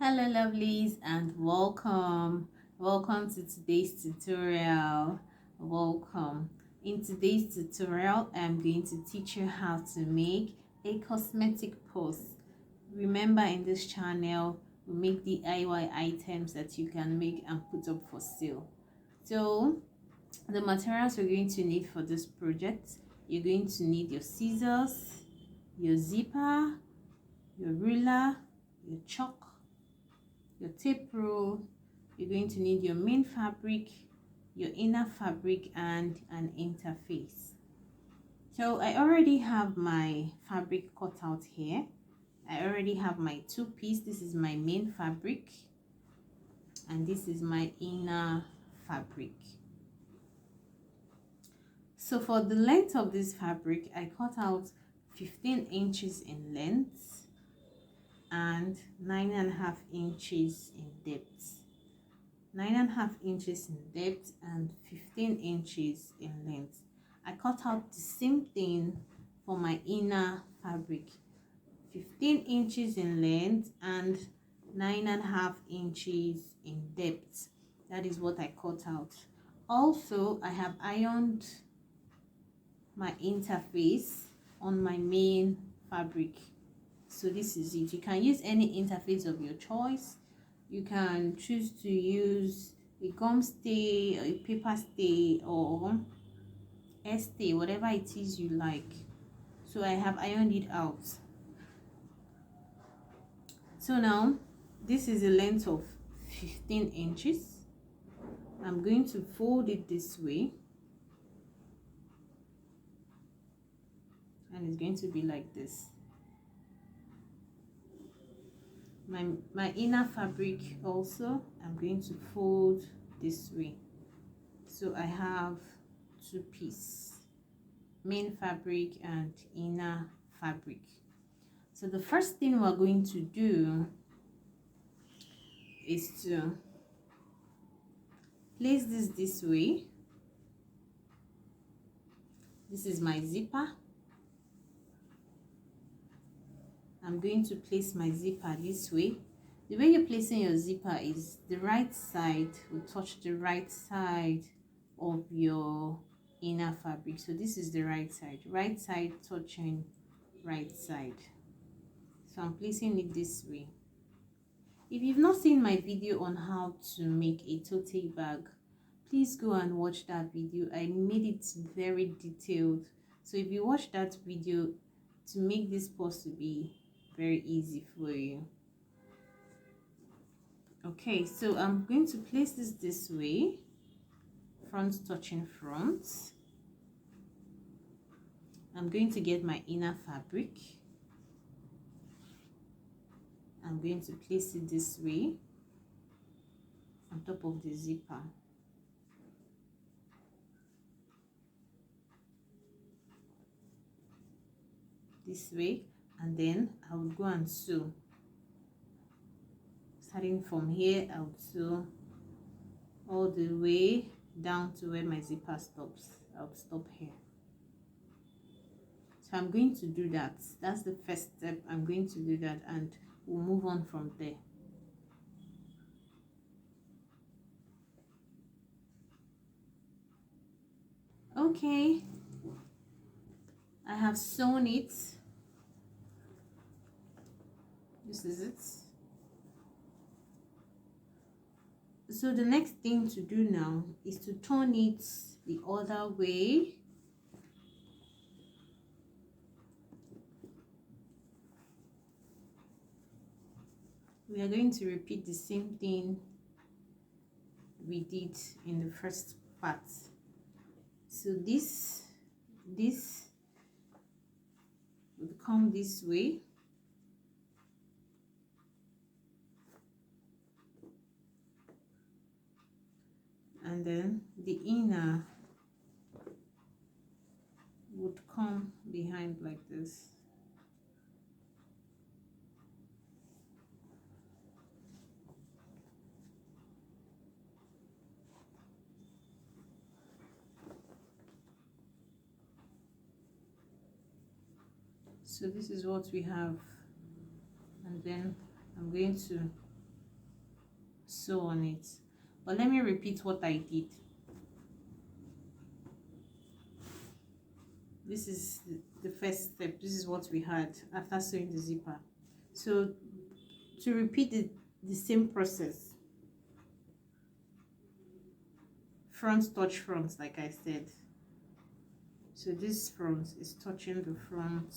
Hello lovelies, and welcome to today's tutorial. Welcome. In today's tutorial I'm going to teach you how to make a cosmetic purse. Remember, in this channel we make DIY items that you can make and put up for sale. So the materials we're going to need for this project: you're going to need your scissors, your zipper, your ruler, your chalk, your tape roll. You're going to need your main fabric, your inner fabric, and an interface. So I already have my fabric cut out here. I already have my two-piece. This is my main fabric and this is my inner fabric. So for the length of this fabric, I cut out 15 inches in length and 9.5 inches in depth. 9.5 inches in depth and 15 inches in length. I cut out the same thing for my inner fabric: 15 inches in length and 9.5 inches in depth. That is what I cut out. Also, I have ironed my interface on my main fabric. So this is it. You can use any interface of your choice. You can choose to use a gum stay or a paper stay or a stay, whatever it is you like. So I have ironed it out. So now this is a length of 15 inches. I'm going to fold it this way, and it's going to be like this. My inner fabric also, I'm going to fold this way. So I have two-piece, main fabric and inner fabric. So the first thing we're going to do is to place this way. This is my zipper. I'm going to place my zipper this way. The way you're placing your zipper is the right side will touch the right side of your inner fabric. So this is the right side touching right side. So I'm placing it this way. If you've not seen my video on how to make a tote bag, please go and watch that video. I made it very detailed. So if you watch that video, to make this purse to be very easy for you. Okay, so I'm going to place this way, front touching front. I'm going to get my inner fabric. I'm going to place it this way on top of the zipper. This way, and then I will go and sew. Starting from here, I will sew all the way down to where my zipper stops. I'll stop here. So I'm going to do that. That's the first step. I'm going to do that and we'll move on from there. Okay, I have sewn it. This is it. So the next thing to do now is to turn it the other way. We are going to repeat the same thing we did in the first part. So this would come this way, and then the inner would come behind like this. So this is what we have, and then I'm going to sew on it. But let me repeat what I did. This is the first step. This is what we had after sewing the zipper. So to repeat the same process, front touch front, like I said. So this front is touching the front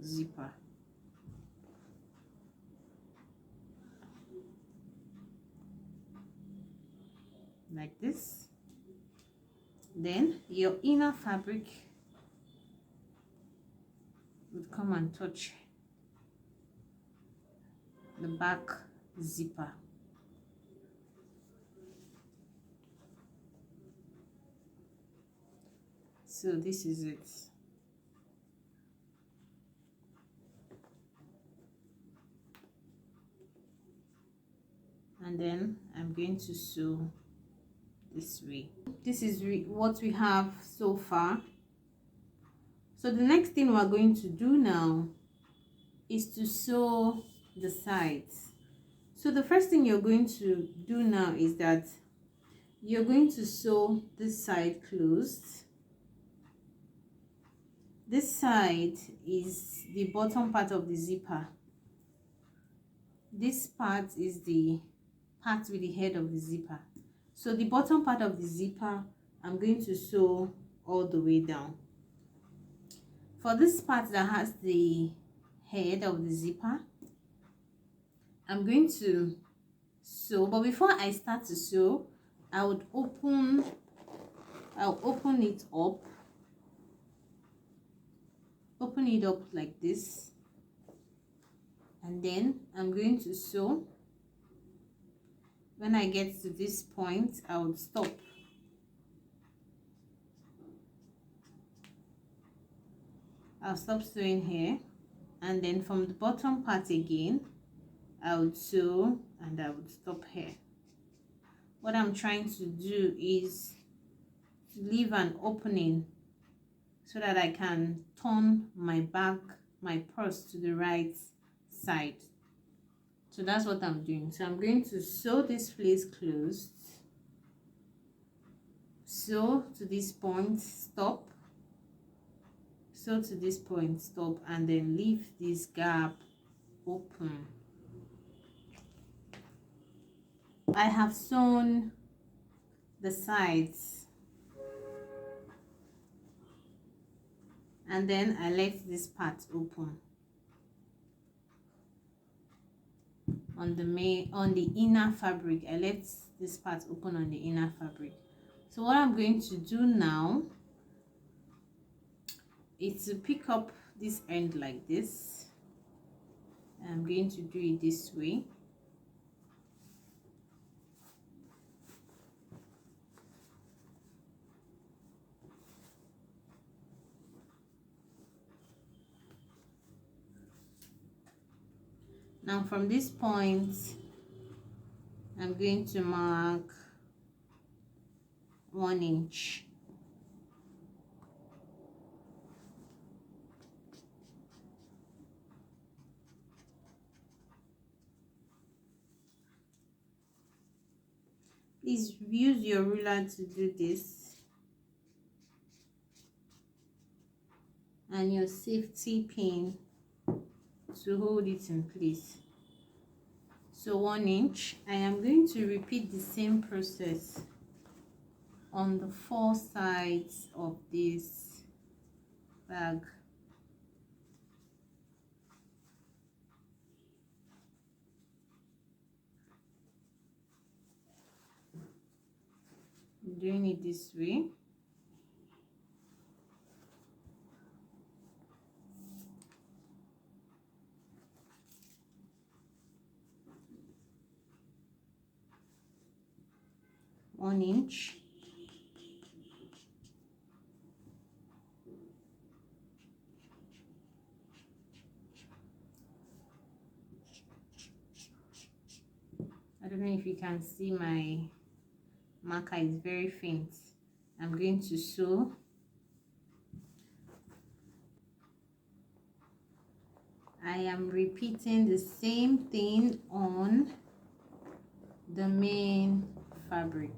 zipper. Like this. Then your inner fabric would come and touch the back zipper. So this is it. And then I'm going to sew this way. This is what we have so far. So the next thing we're going to do now is to sew the sides. So the first thing you're going to do now is that you're going to sew this side closed. This side is the bottom part of the zipper. This part is the part with the head of the zipper. So the bottom part of the zipper, I'm going to sew all the way down. For this part that has the head of the zipper, I'm going to sew, but before I start to sew, I'll open it up. Open it up like this, and then I'm going to sew. When I get to this point, I would stop. I'll stop sewing here, and then from the bottom part again, I would sew and I would stop here. What I'm trying to do is to leave an opening so that I can turn my purse to the right side. So that's what I'm doing. So I'm going to sew this place closed, sew to this point, stop, sew to this point, stop, and then leave this gap open. I have sewn the sides, and then I left this part open on the inner fabric. I left this part open on the inner fabric. So what I'm going to do now is to pick up this end like this. I'm going to do it this way. Now from this point, I'm going to mark 1 inch. Please use your ruler to do this, and your safety pin to hold it in place. So 1 inch. I am going to repeat the same process on the 4 sides of this bag. I'm doing it this way. One inch. I don't know if you can see, my marker is very faint. I'm going to sew. I am repeating the same thing on the main fabric.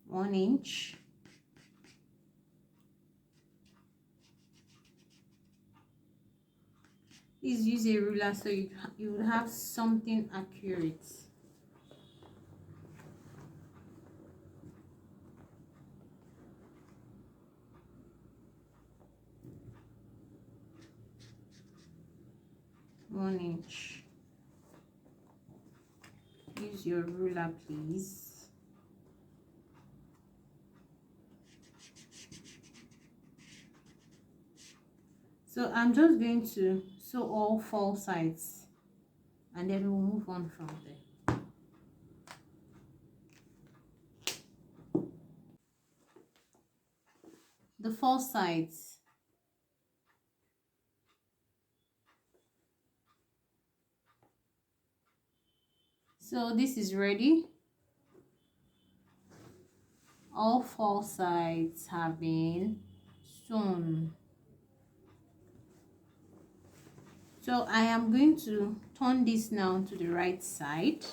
One inch. Please use a ruler so you will have something accurate. One inch. Use your ruler, please. So I'm just going to sew all 4 sides and then we'll move on from there. The 4 sides. So this is ready. All 4 sides have been sewn. So I am going to turn this now to the right side.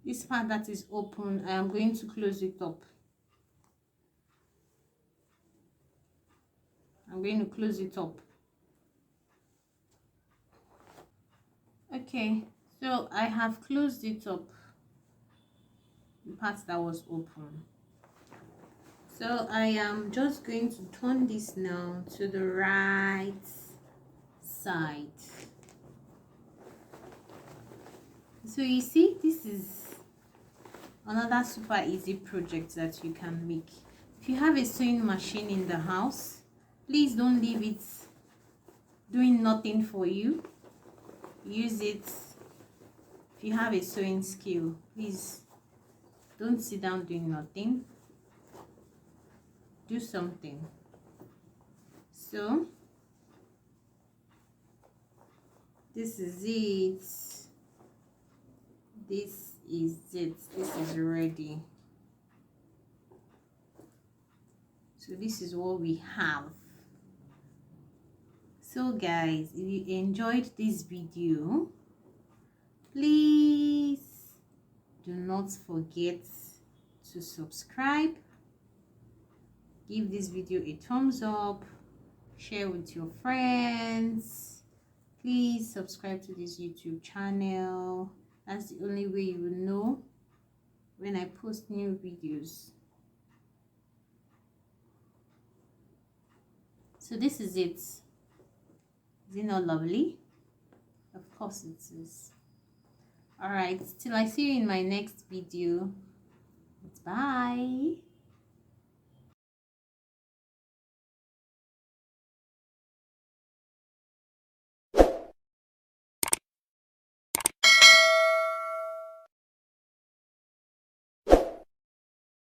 This part that is open, I am going to close it up. I'm going to close it up. Okay, so I have closed it up, the part that was open. So I am just going to turn this now to the right side. So you see, this is another super easy project that you can make. If you have a sewing machine in the house, please don't leave it doing nothing for you. Use it. If you have a sewing skill, please don't sit down doing nothing. Do something. So this is it. This is it. This is ready. So this is what we have. So guys, if you enjoyed this video, please do not forget to subscribe, give this video a thumbs up, share with your friends. Please subscribe to this YouTube channel. That's the only way you will know when I post new videos. So this is it. Is it not lovely? Of course it is. Alright, till I see you in my next video. Bye.